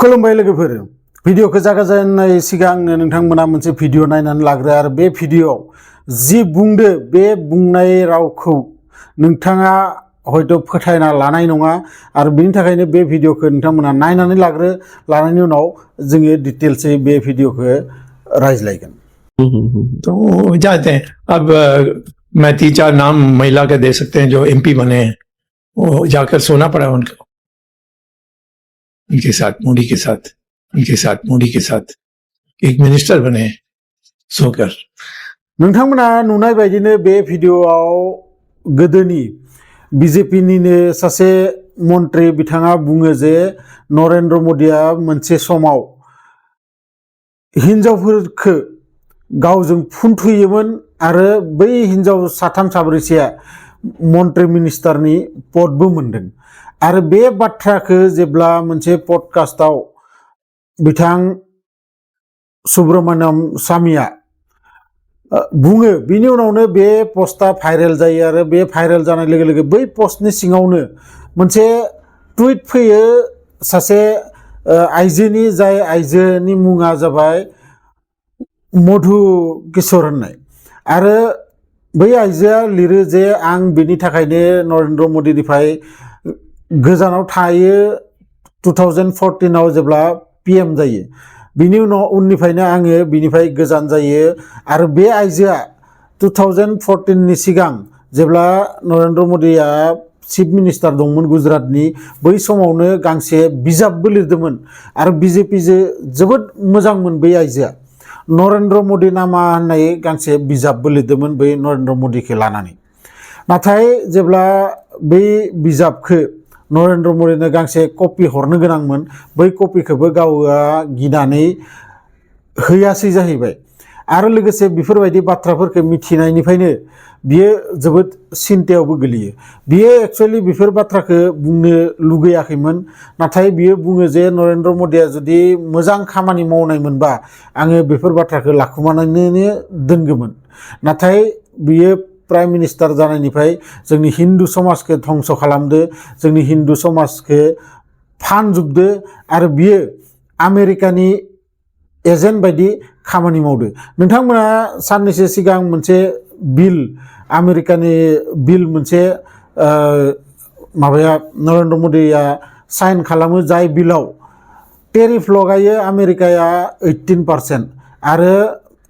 खुलुमबाय लोगोफोर भिडियोखौ जागायजेननाय सिगांनो नोंथांमोना मोनसे भिडियो नायनानै लाग्रो आरो बे भिडियोआव जि बुंदो बे बुंनाय रावखौ नोंथाङा हयतो फोथायना लानाय नङा आरो बेनि थाखायनो बे भिडियोखौ नोंथांमोना नायनानै लाग्रो लानायनि उनाव जोङो डिटेल्सै बे भिडियोखौ रायज्लायगोन। तो जाते हैं अब मैं 3-4 नाम महिला के दे सकते हैं जो एमपी बने हैं। वो जाकर सोना पड़ा उनको, उनके साथ मोदी के साथ एक मिनिस्टर बने सोकर। नोंथांमोना नुनाय बायदिनो बे भिडियोआव गोदोनि बीजेपीनिनो सासे मन्त्री बिथाङा बुङो जे नरेन्द्र मोदीआ मोनसे समाव हिनजावफोरखौ गावजों फुनथुयोमोन आरो बै हिनजाव साथाम साब्रैसेया मन्त्री मिनिस्टारनि पदबो मोनदों आरो बे बाथ्राखौ जेब्ला मोनसे पडकास्टआव बिथां सुब्रमण्यम स्वामीया बुङो बिनि उनावनो बे पस्टआ भाइरेल जायो आरो बे भाइरेल जानाय लोगो लोगो बै पस्टनि सिङावनो मोनसे टुइट फैयो सासे आइजोनि जाय आइजोनि मुङा जाबाय मधु किशोर होननाय आरो बै आइजोआ लिरो जे आं बेनि थाखायनो नरेन्द्र मोदीनिफ्राय गोजानाव थायो 2014आव जेब्ला पीएम जायो बिनि उननिफ्रायनो आङो बिनिफ्राय गोजान जायो आरो बे आइजोआ 2014नि सिगां जेब्ला नरेन्द्र मोदीआ चिफ मिनिस्टार दंमोन गुजरातनि बै समावनो गांसे बिजाबबो लिरदोंमोन आरो बीजेपीजों जोबोद मोजांमोन बै आइजोआ नरेन्द्र मोदी नामा होननाय गांसे बिजाबबो लिरदोंमोन बै नरेन्द्र मोदीखौ लानानै। नाथाय जेब्ला बै बिजाबखौ नरेन्द्र मोदीनो गांसे कपि हरनो गोनांमोन बै कपिखौबो गावआ गिनानै होयासै जाहैबाय आरो लोगोसे बेफोरबायदि बाथ्राफोरखौ मिथिनायनिफ्रायनो बियो जोबोद सिन्तायावबो गोलैयो। बियो एक्चुअलि बेफोर बाथ्राखौ बुंनो लुगैयाखैमोन नाथाय बियो बुङो जे नरेन्द्र मोदीआ जुदि मोजां खामानि मावनायमोनबा आङो बेफोर बाथ्राखौ लाखुमानानैनो दोनगौमोन नाथाय बियो प्राइम मिनिस्टार जानायनिफ्राय जोंनि हिन्दु समाजखौ धंस खालामदो जोंनि हिन्दु समाजखौ फानजोबदो आरो बियो आमेरिकानि एजेन्ट बायदि खामानि मावदो। नोंथांमोना साननैसो सिगां मोनसे बिल आमेरिकानि बिल मोनसे माबाया नरेन्द्र मोदीआ साइन खालामो जाय बिलाव टेरिफ लगायो आमेरिकाया 18% आरो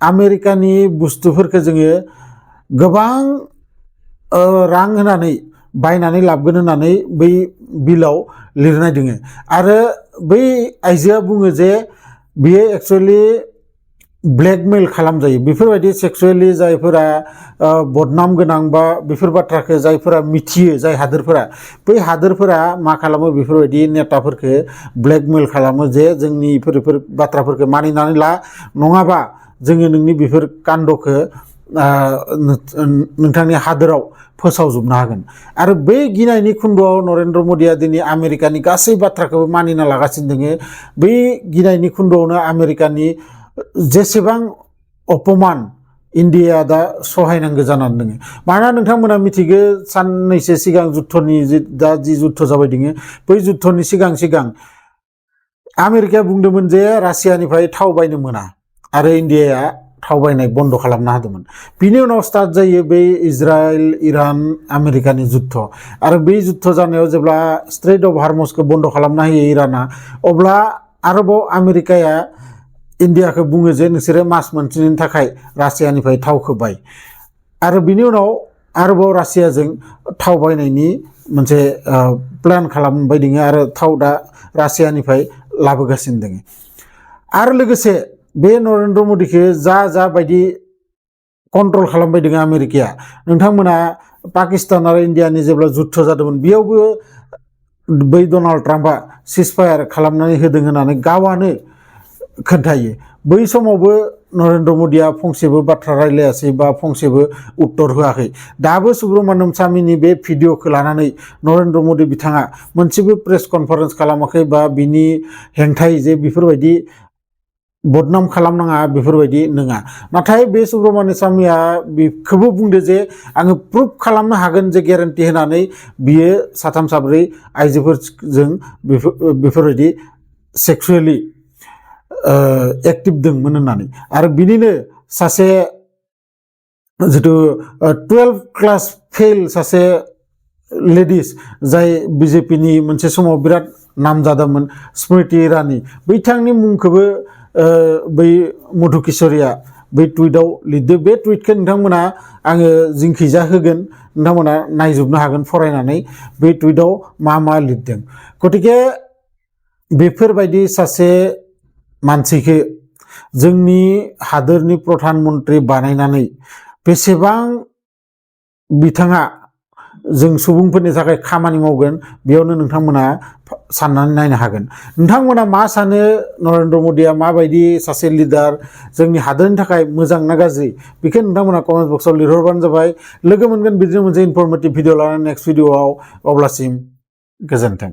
आमेरिकानि बुस्थुफोरखौ जोङो गोबां रां होनानै बायनानै लाबोगोन होननानै बै बिलाव लिरनाय दोङो आरो बै आइजोआ बुङो जे बियो एक्चुअलि ब्लेकमेल खालामजायो बेफोरबायदि सेक्सुवेलि जायफोरा बदनाम गोनां बा बेफोर बाथ्राखौ जायफोरा मिथियो जाय हादोरफोरा बै हादोरफोरा मा खालामो बेफोरबायदि नेताफोरखौ ब्लेकमेल खालामो जे जोंनि बेफोर बाथ्राफोरखौ मानिनानै ला नङाबा जोङो नोंनि बेफोर कान्दखौ नोंथांनि हादोराव फोसावजोबनो हागोन आरो बै गिनायनि खुन्दुआव नरेन्द्र मोदीआ दिनै आमेरिकानि गासै बाथ्राखौबो मानिना लागासिनो दोङो। बै गिनायनि खुन्दुआवनो आमेरिकानि जेसेबां अपमान इन्डियाया दा सहायनांगौ जानानै दोङो। मानोना नोंथांमोना मिथिगौ साननैसो सिगां जुद्धनि दा जि जुद्ध जाबाय दोङो बै जुद्धनि सिगां आमेरिकाया बुंदोंमोन जे रासियानिफ्राय थाव बायनो मोना आरो इन्डियाया थाव बायनाय बन्द खालामना होदोंमोन। बिनि उनाव स्टार्ट जायो बै इजराइल इरान आमेरिकानि जुद्ध आरो बै जुद्ध जानायाव जेब्ला स्ट्रेट अफ हार्मसखौ बन्द खालामना होयो इराना अब्ला आरोबाव आमेरिकाया इन्डियाखौ बुङो जे नोंसोरो मास मोनसेनि थाखाय रासियानिफ्राय थावखौ बाय आरो बिनि उनाव आरोबाव रासियाजों थाव बायनायनि मोनसे प्लान खालामबाय दङ आरो थाव दा रासियानिफ्राय लाबोगासिनो दङ आरो लोगोसे बे नरेन्द्र मोदीखौ जा बायदि कन्ट्रल खालामबाय दङ आमेरिकाया। नोंथांमोना पाकिस्तान आरो इन्डियानि जेब्ला जुद्ध जादोंमोन बेयावबो बै डनाल्ड ट्राम्पआ सिजफायार खालामनानै होदों होननानै गावानो खोन्थायो। बै समावबो नरेन्द्र मोदीआ फंसेबो बाथ्रा रायलायासै बा फंसेबो उत्तर होआखै। दाबो सुब्रमण्यम स्वामीनि बे भिडियोखौ लानानै नरेन्द्र मोदी बिथाङा मोनसेबो प्रेस कनफारेन्स खालामाखै बा बिनि हेंथायै जे बेफोरबायदि बदनाम खालामनाङा बेफोरबायदि नङा। नाथाय बे सुब्रमण्यम स्वामीया बेखौबो बुंदो जे आङो प्रुफ खालामनो हागोन जे गेरेन्टि होनानै बियो साथाम साब्रै आइजोफोरजों बेफोरबायदि सेक्सुवेलि एक्टिभ दंमोन होननानै आरो बिनिनो सासे जिथु 12 क्लास फेल सासे लेडिज जाय बिजेपिनि मोनसे समाव बिराद नाम जादोंमोन स्मृति ईरानी बिथांनि मुंखौबो बै मधु किशोरिया बै टुइटआव लिरदो बे टुइटखौ नोंथांमोना आङो जिंखिजा होगोन नोंथांमोना नायजोबनो हागोन फरायनानै बे टुइटआव मा लिरदों गतिके बेफोरबायदि सासे मानसिखौ जोंनि हादोरनि प्रधान मन्त्रि बानायनानै बेसेबां बिथाङा जों सुबुंफोरनि थाखाय खामानि मावगोन बेयावनो नोंथांमोना साननानै नायनो हागोन नोंथांमोना मा सानो नरेन्द्र मदिया माबायदि सासे लिडार जोंनि हादोरनि थाखाय मोजां ना गाज्रि बेखौ नोंथांमोना कमेन्ट बक्सआव लिरहरबानो जाबाय लोगो मोनगोन बिदिनो मोनसे इनफरमेटिभ भिडिअ लानानै नेक्स्ट भिडिअआव अब्लासिम गोजोन्थों।